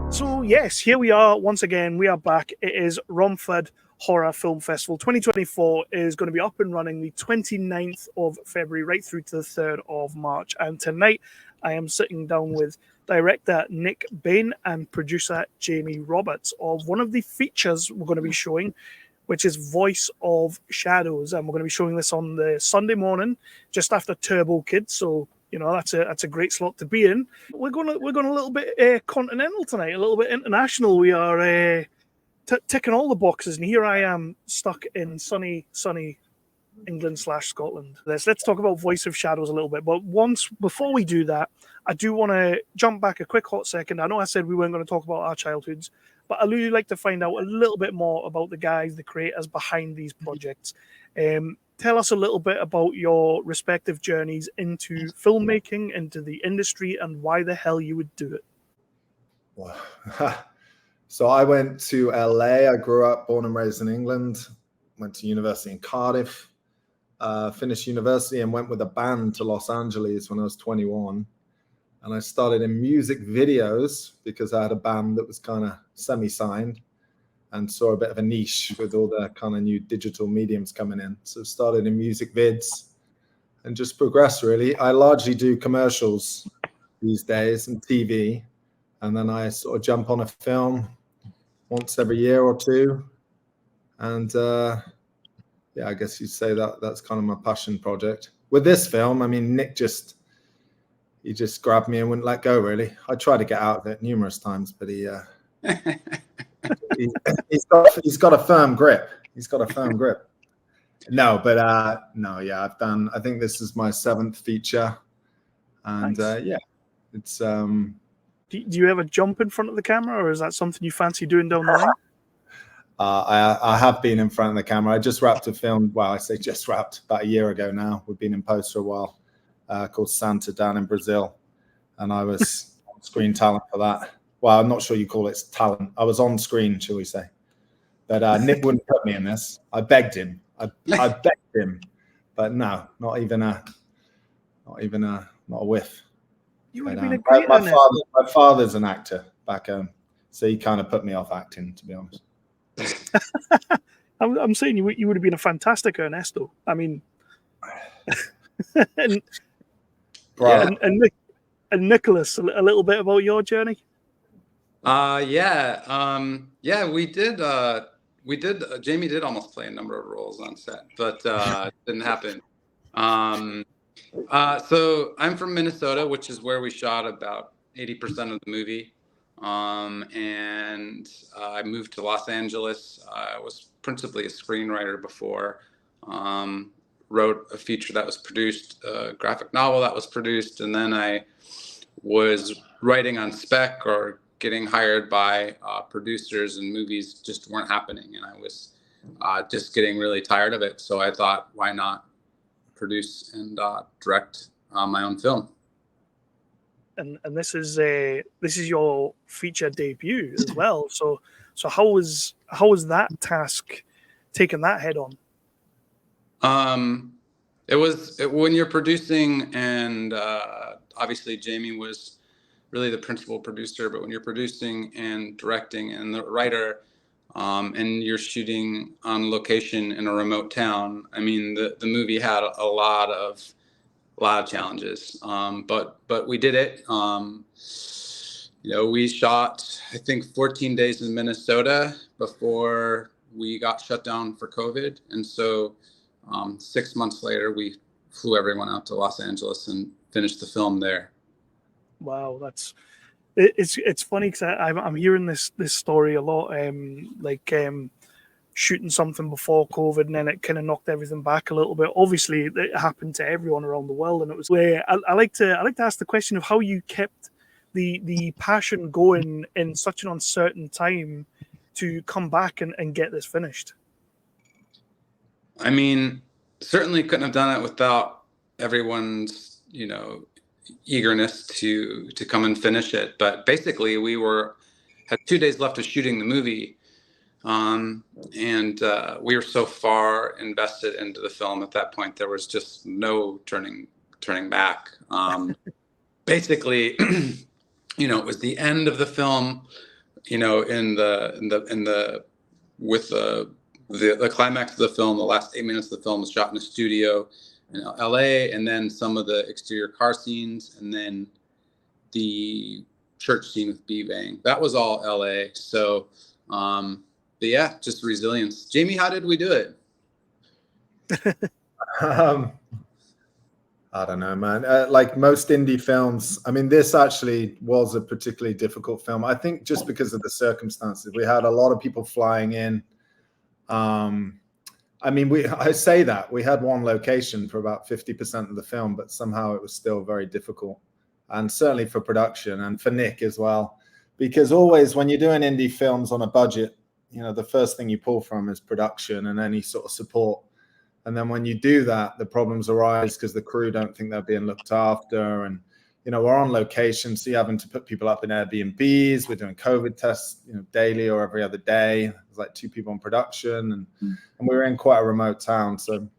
So yes, here we are once again. We are back. It is Romford Horror Film Festival 2024 is going to be up and running the 29th of February right through to the 3rd of March. And tonight I am sitting down with director Nick Bain and producer Jamie Roberts of one of the features we're going to be showing, which is Voice of Shadows. And we're going to be showing this on the Sunday morning just after Turbo Kids. So you know that's a great slot to be in. We're going a little bit continental tonight, a little bit international. We are ticking all the boxes, and here I am stuck in sunny England/Scotland. Let's talk about Voice of Shadows a little bit. But before we do that, I do want to jump back a quick hot second. I know I said we weren't going to talk about our childhoods, but I'd really like to find out a little bit more about the guys, the creators behind these projects. Tell us a little bit about your respective journeys into filmmaking, into the industry, and why the hell you would do it. Wow. So I went to LA. I grew up, born and raised in England, went to university in Cardiff, finished university and went with a band to Los Angeles when I was 21. And I started in music videos because I had a band that was kind of semi-signed and saw a bit of a niche with all the kind of new digital mediums coming in. So started in music vids and just progressed really. I largely do commercials these days and TV. And then I sort of jump on a film once every year or two. And I guess you'd say that's kind of my passion project. With this film, I mean, Nick he just grabbed me and wouldn't let go, really. I tried to get out of it numerous times, but he's got a firm grip. He's got a firm grip. No, I think this is my 7th feature. And nice. It's... Do you ever jump in front of the camera, or is that something you fancy doing down the line? I have been in front of the camera. I just wrapped a film. Well, I say just wrapped about a year ago now. We've been in post for a while, called Santa down in Brazil. And I was on screen talent for that. Well, I'm not sure you call it talent. I was on screen, shall we say. But Nick wouldn't put me in this. I begged him. I begged him. But no, not a whiff. You would have been a great my father's an actor back home, so he kind of put me off acting, to be honest. I'm saying you would have been a fantastic Ernesto. I mean, and Nicholas, a little bit about your journey. We did. Jamie did almost play a number of roles on set, but it didn't happen. So I'm from Minnesota, which is where we shot about 80% of the movie. And I moved to Los Angeles. I was principally a screenwriter before. Wrote a feature that was produced, a graphic novel that was produced, and then I was writing on spec or getting hired by producers, and movies just weren't happening. And I was just getting really tired of it. So I thought, why not produce and direct my own film? And this is your feature debut as well. So how was that task, taking that head on? When you're producing, and obviously Jamie was really the principal producer, but when you're producing and directing and the writer, and you're shooting on location in a remote town, I mean, the movie had a lot of challenges, but we did it. We shot, I think, 14 days in Minnesota before we got shut down for COVID, and so 6 months later, we flew everyone out to Los Angeles and finished the film there. Wow, it's funny because I'm hearing this story a lot. Shooting something before COVID, and then it kind of knocked everything back a little bit. Obviously, it happened to everyone around the world, and it was where I like to ask the question of how you kept the passion going in such an uncertain time to come back and get this finished. I mean, certainly couldn't have done it without everyone's, eagerness to come and finish it. But basically, we had 2 days left of shooting the movie. And we were so far invested into the film at that point, there was just no turning Basically, it was the end of the film. you know, with the climax of the film, the last 8 minutes of the film was shot in a studio in LA, and then some of the exterior car scenes, and then the church scene with B-Bang. That was all LA. So, but yeah, just resilience. Jamie, how did we do it? I don't know, man. Like most indie films, I mean, this actually was a particularly difficult film. I think just because of the circumstances, we had a lot of people flying in. I mean, I say that we had one location for about 50% of the film, but somehow it was still very difficult, and certainly for production and for Nick as well, because always when you're doing indie films on a budget, you know, the first thing you pull from is production and any sort of support. And then when you do that, the problems arise because the crew don't think they're being looked after. And, you know, we're on location, so you're having to put people up in Airbnbs. We're doing COVID tests, you know, daily or every other day. There's like 2 people in production, and we were in quite a remote town. So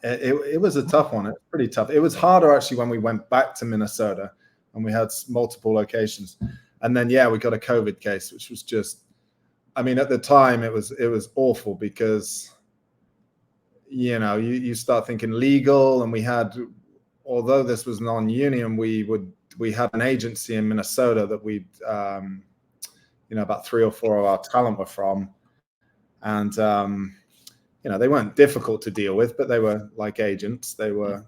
it was a tough one. It was pretty tough. It was harder actually when we went back to Minnesota and we had multiple locations. And then, yeah, we got a COVID case, which was just, I mean, at the time it was awful because, you know, you start thinking legal, and we had, although this was non-union, we had an agency in Minnesota that we'd, you know, about 3 or 4 of our talent were from, and you know, they weren't difficult to deal with, but they were like agents. They were,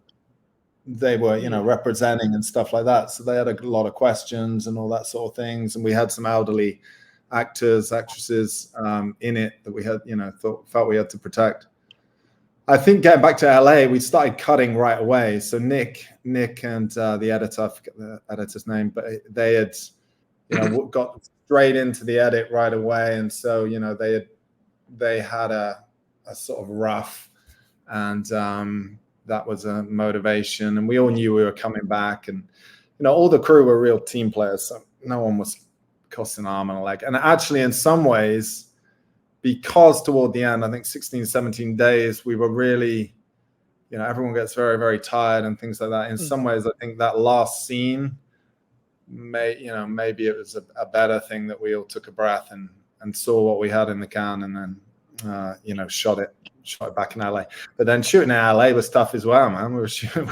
you know, representing and stuff like that. So they had a lot of questions and all that sort of things, and we had some elderly actors, actresses in it that we had, you know, felt we had to protect. I think getting back to LA, we started cutting right away. So Nick and the editor, I forget the editor's name, but they had, you know, got straight into the edit right away. And so, you know, they had a sort of rough, and that was a motivation. And we all knew we were coming back, and, you know, all the crew were real team players. So no one was costing an arm and a leg. And actually, in some ways, because toward the end, I think 16, 17 days, we were really, you know, everyone gets very, very tired and things like that. In some ways, I think that last scene, maybe it was a better thing that we all took a breath and saw what we had in the can, and then, you know, shot it back in LA. But then shooting in LA was tough as well, man. We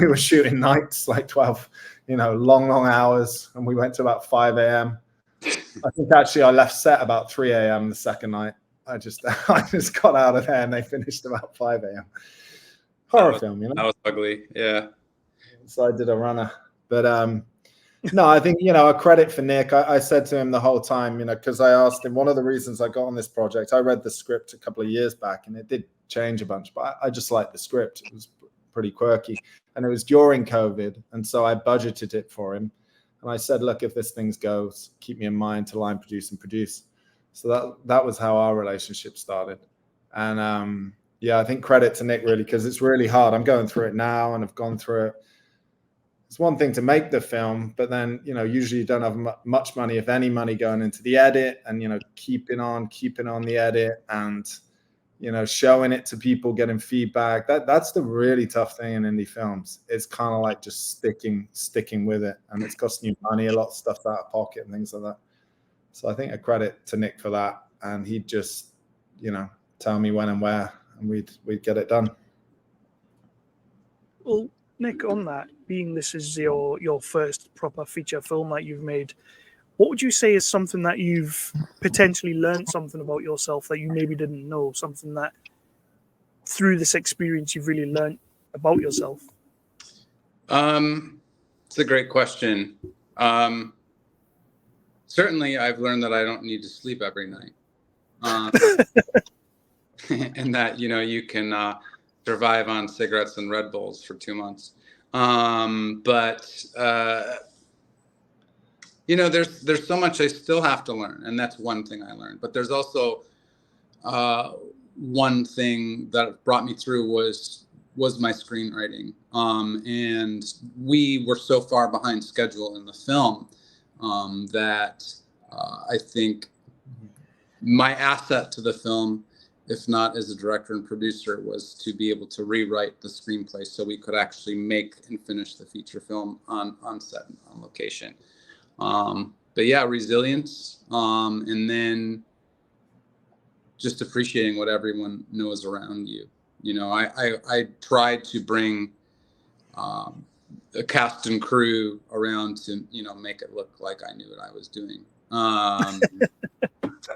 were shooting nights, like 12, you know, long hours, and we went to about 5 a.m. I think actually I left set about 3 a.m. the second night. I just got out of there and they finished about 5 a.m. Horror film, you know. That was ugly, yeah. So I did a runner, but no, I think, you know, a credit for Nick. I said to him the whole time, you know, because I asked him, one of the reasons I got on this project, I read the script a couple of years back, and it did change a bunch, but I just liked the script. It was pretty quirky, and it was during COVID, and so I budgeted it for him, and I said, look, if this thing goes, keep me in mind to line produce and produce. So that was how our relationship started. And yeah, I think credit to Nick, really, because it's really hard. I'm going through it now, and I've gone through it. It's one thing to make the film, but then, you know, usually you don't have much money, if any money, going into the edit, and, you know, keeping on the edit, and, you know, showing it to people, getting feedback. That's the really tough thing in indie films. It's kind of like just sticking with it, and it's costing you money, a lot of stuff out of pocket and things like that. So I think a credit to Nick for that, and he'd just, you know, tell me when and where, and we'd get it done. Well, Nick, on that, being this is your first proper feature film that you've made, what would you say is something that you've potentially learned something about yourself that you maybe didn't know, something that through this experience you've really learned about yourself? It's a great question. Certainly, I've learned that I don't need to sleep every night, and that, you know, you can survive on cigarettes and Red Bulls for 2 months. But you know, there's so much I still have to learn, and that's one thing I learned. But there's also one thing that brought me through was my screenwriting, and we were so far behind schedule in the film that I think my asset to the film, if not as a director and producer, was to be able to rewrite the screenplay so we could actually make and finish the feature film on set, on location. But yeah, resilience, and then just appreciating what everyone knows around you. You know, I tried to bring a cast and crew around to, you know, make it look like I knew what I was doing.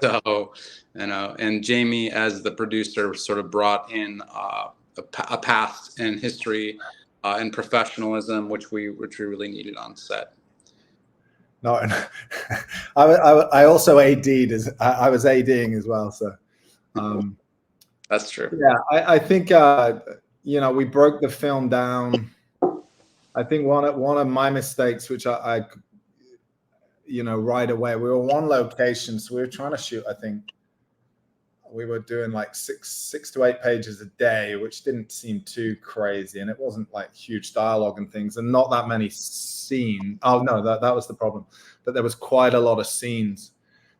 So, you know, and Jamie as the producer sort of brought in a past and history and professionalism, which we really needed on set. No, I also AD'd I was ADing as well. So that's true. Yeah, I think you know, we broke the film down. I think one of my mistakes, which I you know, right away, we were one location, so we were trying to shoot. I think we were doing like six to 8 pages a day, which didn't seem too crazy, and it wasn't like huge dialogue and things, and not that many scenes. Oh no, that was the problem. But there was quite a lot of scenes,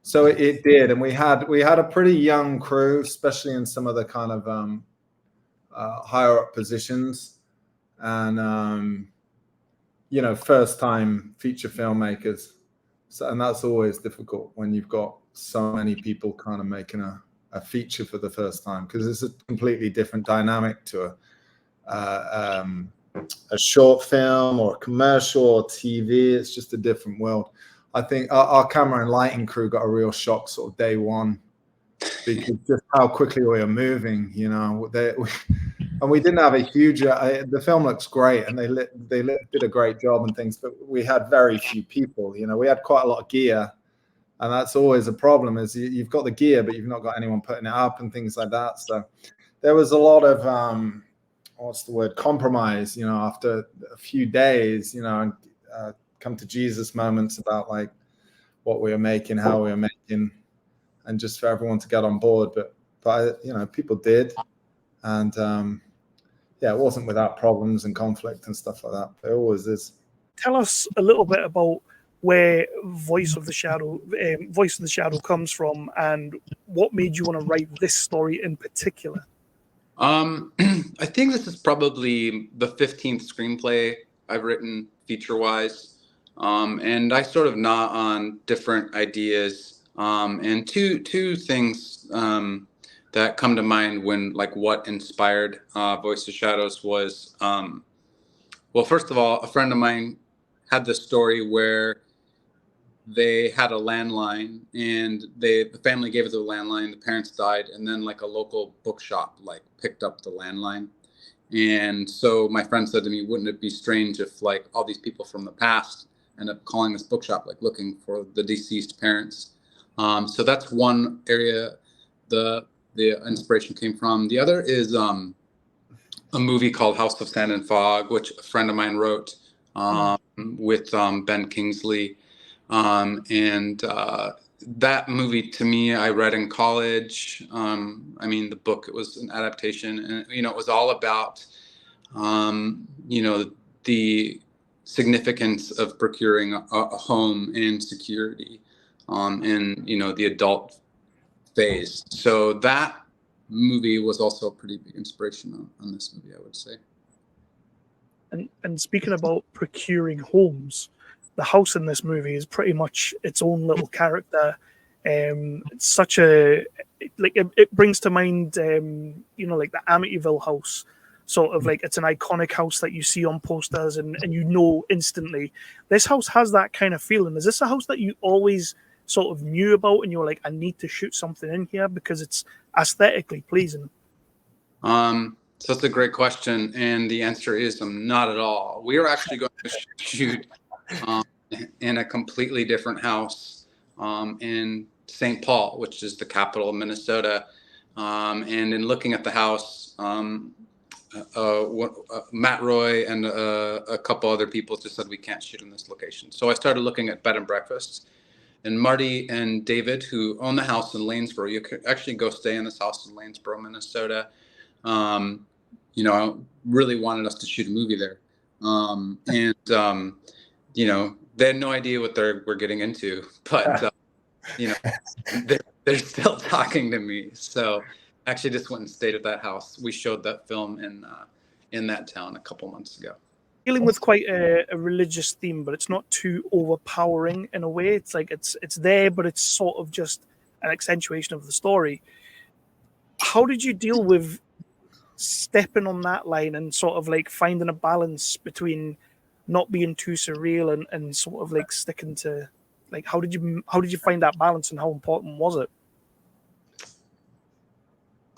so it did, and we had a pretty young crew, especially in some of the kind of higher up positions, and you know, first time feature filmmakers. So, and that's always difficult when you've got so many people kind of making a feature for the first time, because it's a completely different dynamic to a short film or a commercial or TV. It's just a different world. I think our camera and lighting crew got a real shock sort of day one, because just how quickly we were moving, you know. And we didn't have a huge. The film looks great, and they did a great job and things, but we had very few people. You know, we had quite a lot of gear, and that's always a problem. Is you've got the gear, but you've not got anyone putting it up and things like that. So there was a lot of what's the word, compromise. You know, after a few days, you know, and come to Jesus moments about like what we were making, how we were making, and just for everyone to get on board. But you know, people did. And yeah, it wasn't without problems and conflict and stuff like that. There always is. Tell us a little bit about where Voice of the Shadow comes from, and what made you want to write this story in particular. I think this is probably the 15th screenplay I've written feature-wise, and I sort of gnaw on different ideas. And two things that come to mind when, like, what inspired Voice of Shadows was, well, first of all, a friend of mine had this story where they had a landline, and the family gave it the landline, the parents died, and then like a local bookshop like picked up the landline. And so my friend said to me, wouldn't it be strange if like all these people from the past end up calling this bookshop, like looking for the deceased parents? So that's one area the inspiration came from. The other is a movie called House of Sand and Fog, which a friend of mine wrote with Ben Kingsley. And that movie, to me, I read in college. I mean, the book, it was an adaptation, and, you know, it was all about, you know, the significance of procuring a home and security in, you know, the adult phase. So that movie was also a pretty big inspiration on this movie, I would say. And speaking about procuring homes, the house in this movie is pretty much its own little character. It's such a, like, it brings to mind, you know, like the Amityville house, sort of like it's an iconic house that you see on posters and you know instantly. This house has that kind of feeling. Is this a house that you always sort of knew about and you were like, I need to shoot something in here because it's aesthetically pleasing? So that's a great question, and the answer is not at all. We are actually going to shoot in a completely different house in St. Paul, which is the capital of Minnesota. And in looking at the house, Matt Roy and a couple other people just said we can't shoot in this location. So I started looking at bed and breakfasts. And Marty and David, who own the house in Lanesboro, you could actually go stay in this house in Lanesboro, Minnesota. You know, really wanted us to shoot a movie there. You know, they had no idea what we're getting into, but, you know, they're still talking to me. So actually just went and stayed at that house. We showed that film in that town a couple months ago. dealing with quite a religious theme, but it's not too overpowering in a way. It's like it's there, but it's sort of just an accentuation of the story. How did you deal with stepping on that line and sort of like finding a balance between not being too surreal and sort of like sticking to like how did you find that balance and how important was it?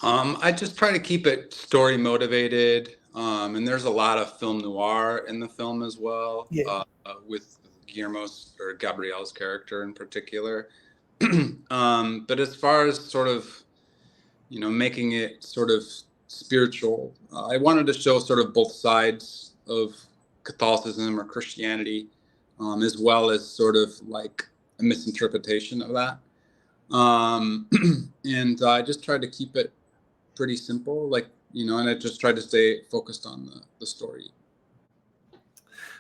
I just try to keep it story motivated, and there's a lot of film noir in the film as well, Yeah. with Guillermo's or Gabrielle's character in particular. But as far as sort of, making it sort of spiritual, I wanted to show sort of both sides of Catholicism or Christianity, as well as sort of like a misinterpretation of that. And I just tried to keep it pretty simple, like, and I just tried to stay focused on the story.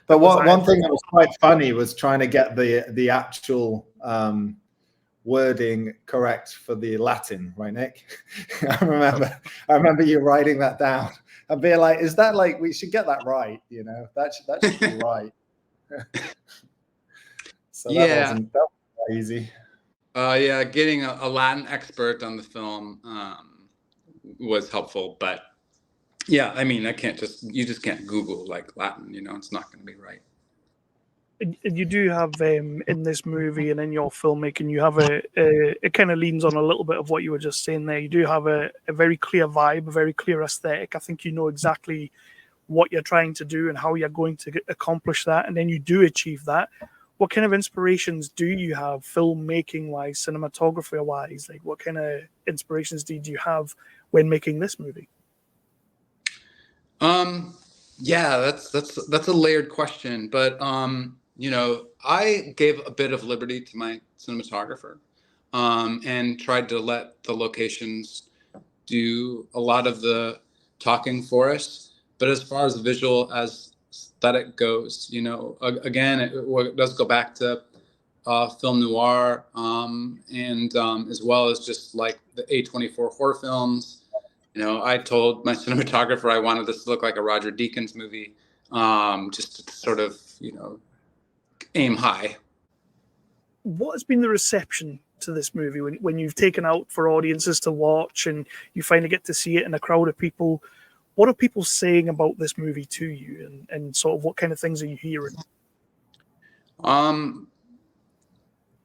But one thing that was quite funny was trying to get the actual wording correct for the Latin, right, Nick? I remember you writing that down and being like, "Is that like we should get that right? That should be right." So that wasn't easy. Yeah, getting a Latin expert on the film was helpful, but yeah, I mean, you just can't Google like Latin, it's not going to be right. You do have in this movie and in your filmmaking, you have it kind of leans on a little bit of what you were just saying there. You do have a very clear vibe, a very clear aesthetic. I think you know exactly what you're trying to do and how you're going to accomplish that, and then you do achieve that. What kind of inspirations do you have filmmaking wise, cinematography wise? Like what kind of inspirations did you have when making this movie? Yeah, that's a layered question, but I gave a bit of liberty to my cinematographer, and tried to let the locations do a lot of the talking for us. But as far as visual aesthetic goes, again, it does go back to film noir, and as well as just like the A24 horror films. I told my cinematographer I wanted this to look like a Roger Deakins movie, just to sort of, aim high. What has been the reception to this movie when you've taken out for audiences to watch and you finally get to see it in a crowd of people? What are people saying about this movie to you, and sort of what kind of things are you hearing?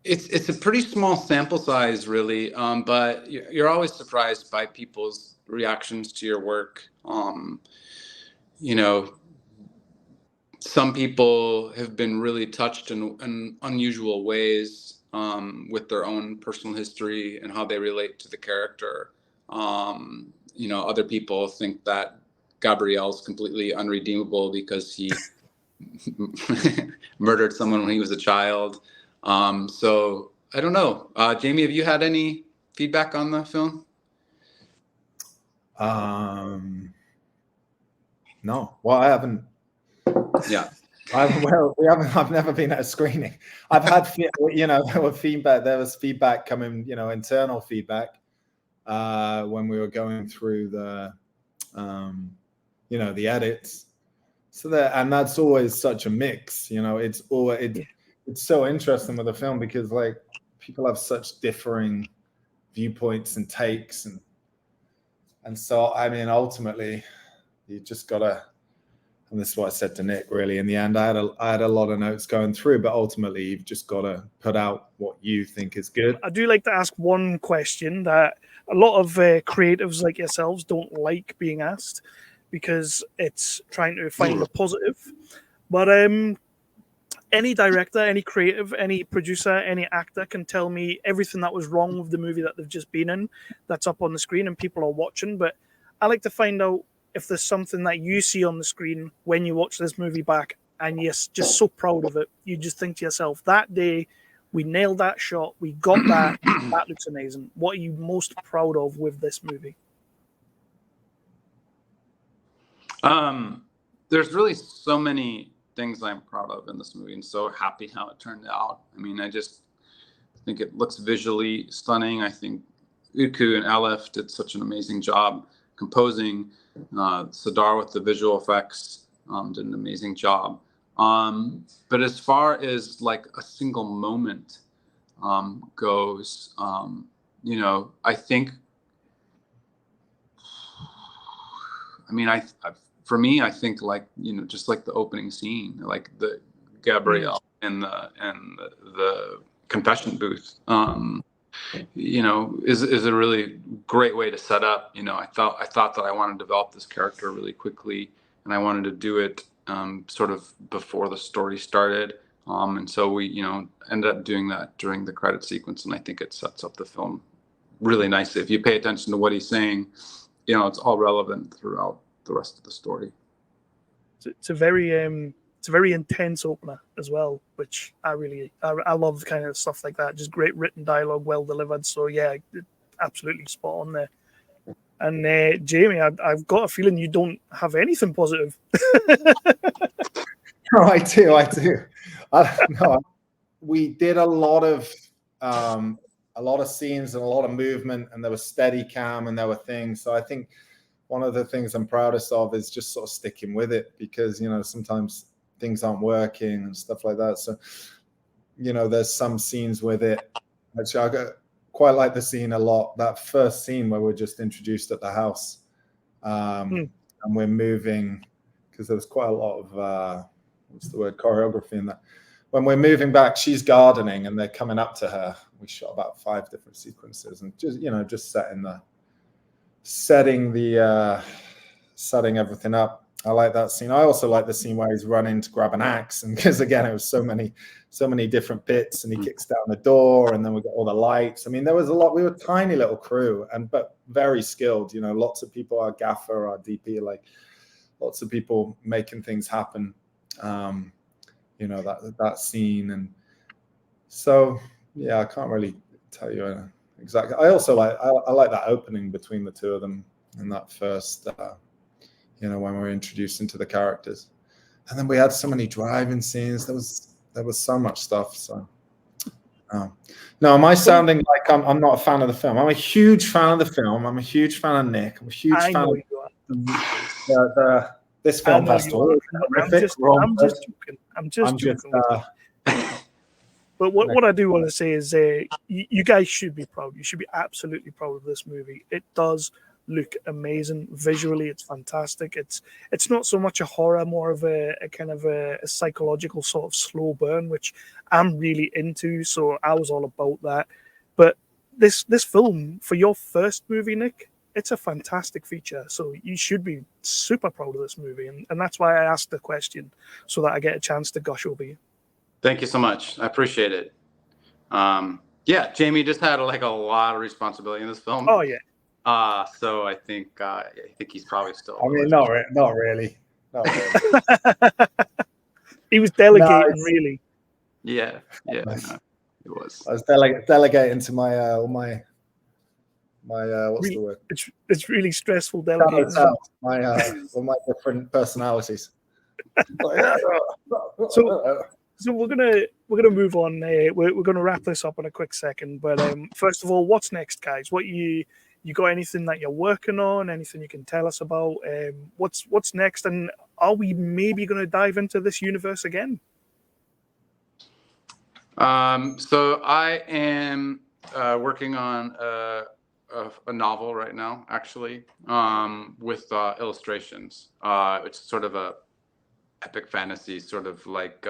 It's a pretty small sample size, really, but you're always surprised by people's reactions to your work. Some people have been really touched in unusual ways, with their own personal history and how they relate to the character. Other people think that Gabrielle's completely unredeemable because he murdered someone when he was a child. So I don't know. Jamie, have you had any feedback on the film? No. Well, I haven't. Yeah. I've never been at a screening. I've had, there was feedback coming, internal feedback, when we were going through the edits. So and that's always such a mix, it's so interesting with the film because like people have such differing viewpoints and takes, and so I mean ultimately you just gotta, and this is what I said to Nick really in the end. I had a lot of notes going through, but ultimately you've just got to put out what you think is good. I do like to ask one question that a lot of creatives like yourselves don't like being asked because it's trying to find a positive. But any director, any creative, any producer, any actor can tell me everything that was wrong with the movie that they've just been in that's up on the screen and people are watching. But I like to find out if there's something that you see on the screen when you watch this movie back and you're just so proud of it. You just think to yourself, that day we nailed that shot, we got that, that looks amazing. What are you most proud of with this movie? There's really so many things I'm proud of in this movie and so happy how it turned out. I mean, I just think it looks visually stunning. I think Utku and Aleph did such an amazing job composing. Sadar with the visual effects, did an amazing job. But as far as like a single moment goes, you know, I think, I mean, for me, I think like, you know, just like the opening scene, like the Gabrielle and the confession booth, you know, is a really great way to set up. You know, I thought that I wanted to develop this character really quickly, and I wanted to do it sort of before the story started. And so we, you know, ended up doing that during the credit sequence, and I think it sets up the film really nicely. If you pay attention to what he's saying, you know, it's all relevant throughout the rest of the story. It's a very intense opener as well, which I love kind of stuff like that. Just great written dialogue, well delivered. So yeah, absolutely spot on there. And Jamie, I've got a feeling you don't have anything positive. No, I do. No, we did a lot of scenes and a lot of movement, and there was steady cam and there were things. So I think one of the things I'm proudest of is just sort of sticking with it, because, you know, sometimes things aren't working and stuff like that. So, you know, there's some scenes with it. Actually, I quite like the scene a lot. That first scene where we're just introduced at the house, and we're moving, because there was quite a lot of choreography in that. When we're moving back, she's gardening and they're coming up to her. We shot about 5 different sequences, and just, you know, just setting everything up. I like that scene. I also like the scene where he's running to grab an axe, and because again, it was so many different bits, and he kicks down the door, and then we got all the lights. I mean, there was a lot. We were a tiny little crew, but very skilled. You know, lots of people, our gaffer, our DP, like lots of people making things happen. You know, that scene, and so yeah, I can't really tell you exactly. I also I like that opening between the two of them in that first. You know, when we're introduced into the characters, and then we had so many driving scenes. There was so much stuff. So, no, am I sounding like I'm not a fan of the film? I'm a huge fan of the film. I'm a huge fan of Nick. I'm a huge fan of this film festival. I'm just joking. But what I do want to say is, you guys should be proud. You should be absolutely proud of this movie. It does look amazing visually. It's fantastic. It's not so much a horror, more of a kind of a psychological sort of slow burn, which I'm really into. So I was all about that. But this film, for your first movie, Nick, it's a fantastic feature. So you should be super proud of this movie, and that's why I asked the question, so that I get a chance to gush over you. Thank you so much. I appreciate it. Yeah, Jamie just had like a lot of responsibility in this film. Oh yeah. So I think he's probably still. I mean, not really. He was delegating, really. Yeah, it was. I was delegating to my what's the word? It's really stressful delegating. My different personalities. So we're gonna move on. We're gonna wrap this up in a quick second. But first of all, what's next, guys? What you got anything that you're working on? Anything you can tell us about? What's next? And are we maybe going to dive into this universe again? So I am working on a novel right now, actually, with illustrations. It's sort of a epic fantasy, sort of like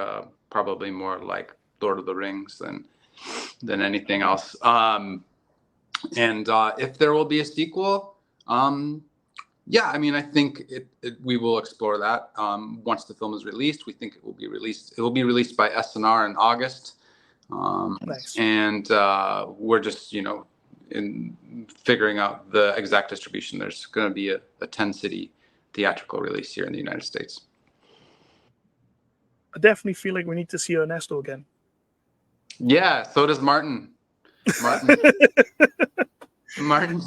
probably more like Lord of the Rings than anything else. And if there will be a sequel, yeah, I mean, I think we will explore that once the film is released. We think it will be released. It will be released by SNR in August. Nice. And we're just, you know, in figuring out the exact distribution. There's going to be a 10-city theatrical release here in the United States. I definitely feel like we need to see Ernesto again. Yeah, so does Martin. Martin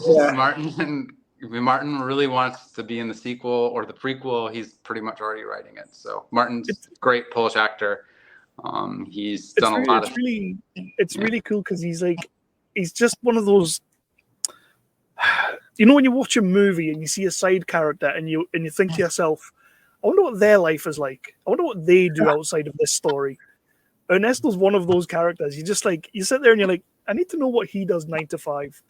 really wants to be in the sequel or the prequel. He's pretty much already writing it. So Martin's a great Polish actor. He's done a lot of. It's really cool because he's just one of those. You know, when you watch a movie and you see a side character and you think to yourself, I wonder what their life is like. I wonder what they do outside of this story. Ernesto's one of those characters. You just like, you sit there and you're like, I need to know what he does 9 to 5.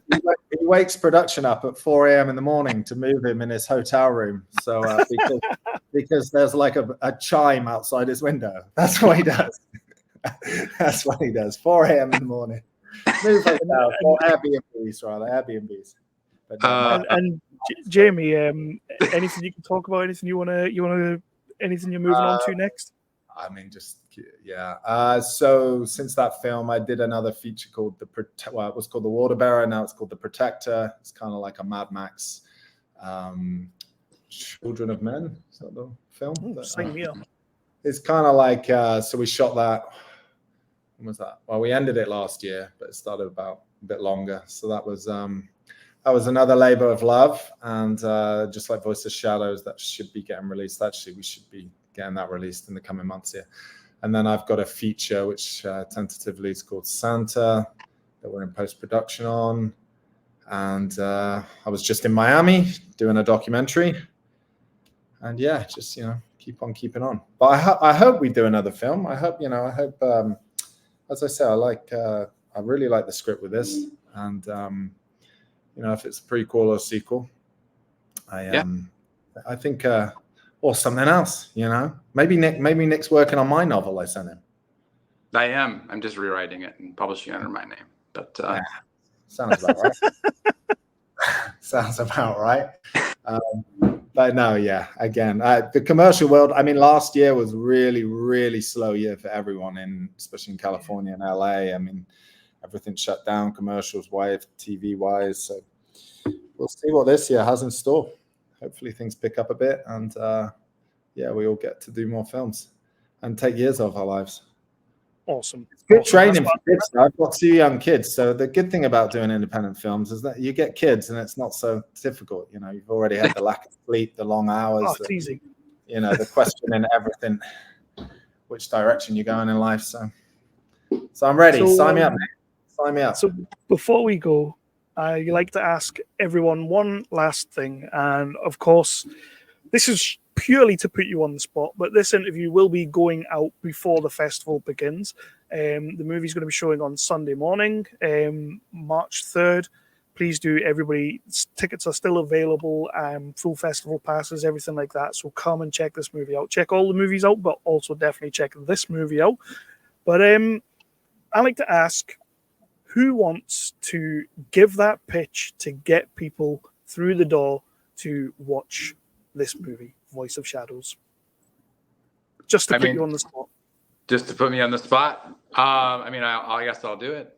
He wakes production up at 4 a.m. in the morning to move him in his hotel room. So because there's like a chime outside his window. That's what he does. That's what he does. 4 a.m. in the morning. Move hotel or Airbnbs, rather. Airbnbs. But and Jamie, anything you can talk about? Anything you wanna anything you're moving on to next? I mean, just yeah. So since that film, I did another feature called it was called The Water Bearer. Now it's called The Protector. It's kind of like a Mad Max, Children of Men. Is that the film? Sign me up. It's kind of like so we shot that. When was that? Well, we ended it last year, but it started about a bit longer. So that was another labor of love, and just like Voice of Shadows, that should be getting released. Actually, we should be getting that released in the coming months here. And then I've got a feature which tentatively is called Santa that we're in post-production on. And I was just in Miami doing a documentary. And yeah, just, keep on keeping on. But I hope we do another film. I hope, as I say, I really like the script with this. And, if it's a prequel or sequel, I think... or something else, Maybe Nick's working on my novel I sent him. I am. I'm just rewriting it and publishing it under my name. But sounds about right. Sounds about right. But no, yeah. Again, the commercial world. I mean, last year was really, really slow year for everyone, especially in California and LA. I mean, everything shut down, commercials wise, TV wise. So we'll see what this year has in store. Hopefully things pick up a bit, and we all get to do more films and take years off our lives. Awesome. It's good training for kids. I've got 2 young kids, so the good thing about doing independent films is that you get kids, and it's not so difficult. You've already had the lack of sleep, the long hours. Oh, it's easy. The question in everything, which direction you're going in life. So I'm ready. Sign me up, mate. Sign me up. So before we go, I like to ask everyone one last thing, and of course, this is purely to put you on the spot, but this interview will be going out before the festival begins. The movie's going to be showing on Sunday morning, March 3rd. Please do, everybody. Tickets are still available, full festival passes, everything like that. So come and check this movie out. Check all the movies out, but also definitely check this movie out. But I like to ask, who wants to give that pitch to get people through the door to watch this movie, Voice of Shadows? Just to put you on the spot. Just to put me on the spot? I guess I'll do it.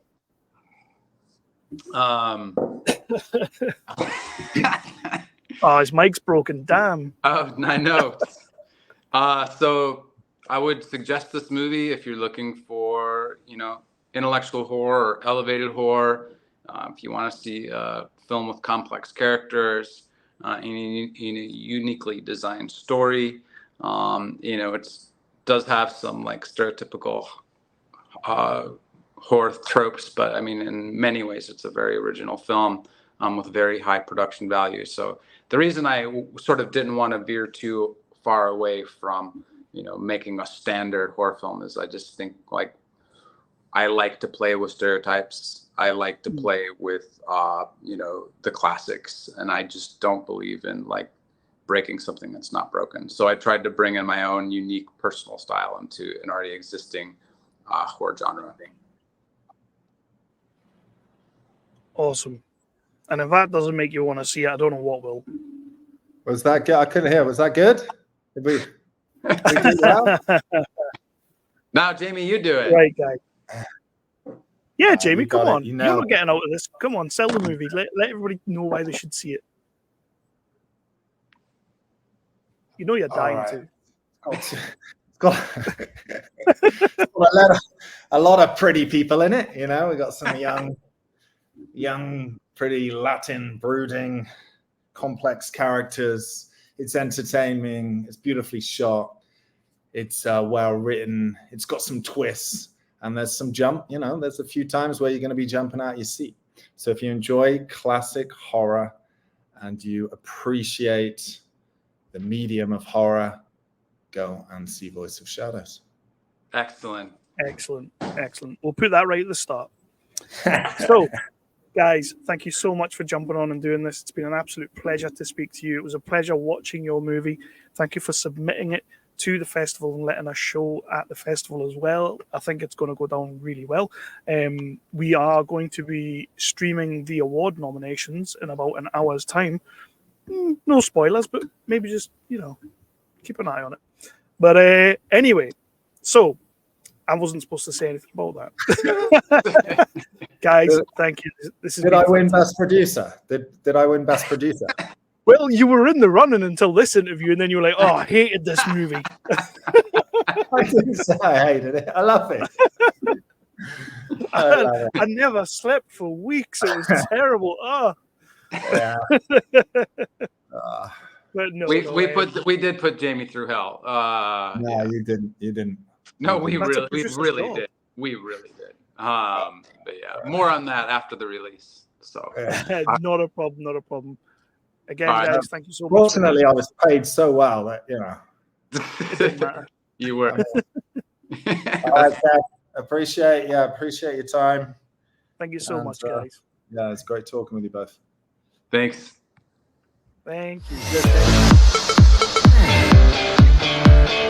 His mic's broken. Damn. Oh, I know. So I would suggest this movie if you're looking for, intellectual horror or elevated horror. If you want to see a film with complex characters, in a uniquely designed story, it does have some like stereotypical horror tropes, but in many ways it's a very original film with very high production value. So the reason I sort of didn't want to veer too far away from making a standard horror film is I just think I like to play with stereotypes. I like to play with, the classics, and I just don't believe in breaking something that's not broken. So I tried to bring in my own unique personal style into an already existing horror genre. Awesome. And if that doesn't make you want to see it, I don't know what will. Was that good? I couldn't hear. Was that good? Did we do well? Now, Jamie, you do it. Right, guy. Yeah, Jamie, come on. You're not getting out of this. Come on, sell the movie. Let everybody know why they should see it. You're dying to. It's got a lot of pretty people in it. We got some young, pretty Latin, brooding, complex characters. It's entertaining. It's beautifully shot. It's well written. It's got some twists. And there's some jump, there's a few times where you're going to be jumping out your seat. So if you enjoy classic horror and you appreciate the medium of horror, go and see Voice of Shadows. Excellent. Excellent. We'll put that right at the start. So, guys, thank you so much for jumping on and doing this. It's been an absolute pleasure to speak to you. It was a pleasure watching your movie. Thank you for submitting it to the festival and letting us show at the festival as well. I think it's going to go down really well. We are going to be streaming the award nominations in about an hour's time. No spoilers, but maybe just, keep an eye on it. But anyway, so I wasn't supposed to say anything about that. Guys, thank you. Did I win Best Producer? Did I win Best Producer? Well, you were in the running until this interview, and then you were like, "Oh, I hated this movie." I didn't say I hated it. I love it. I never slept for weeks. It was terrible. Oh. Yeah. But no, we did put Jamie through hell. No, yeah. you didn't. No, we really job. did. We really did. But yeah, more on that after the release. So not a problem. Again, right, guys, thank you so much. Fortunately, I was paid so well that it didn't matter. You were. All right, Dad. Appreciate your time. Thank you so much, guys. Yeah, it's great talking with you both. Thanks. Thank you.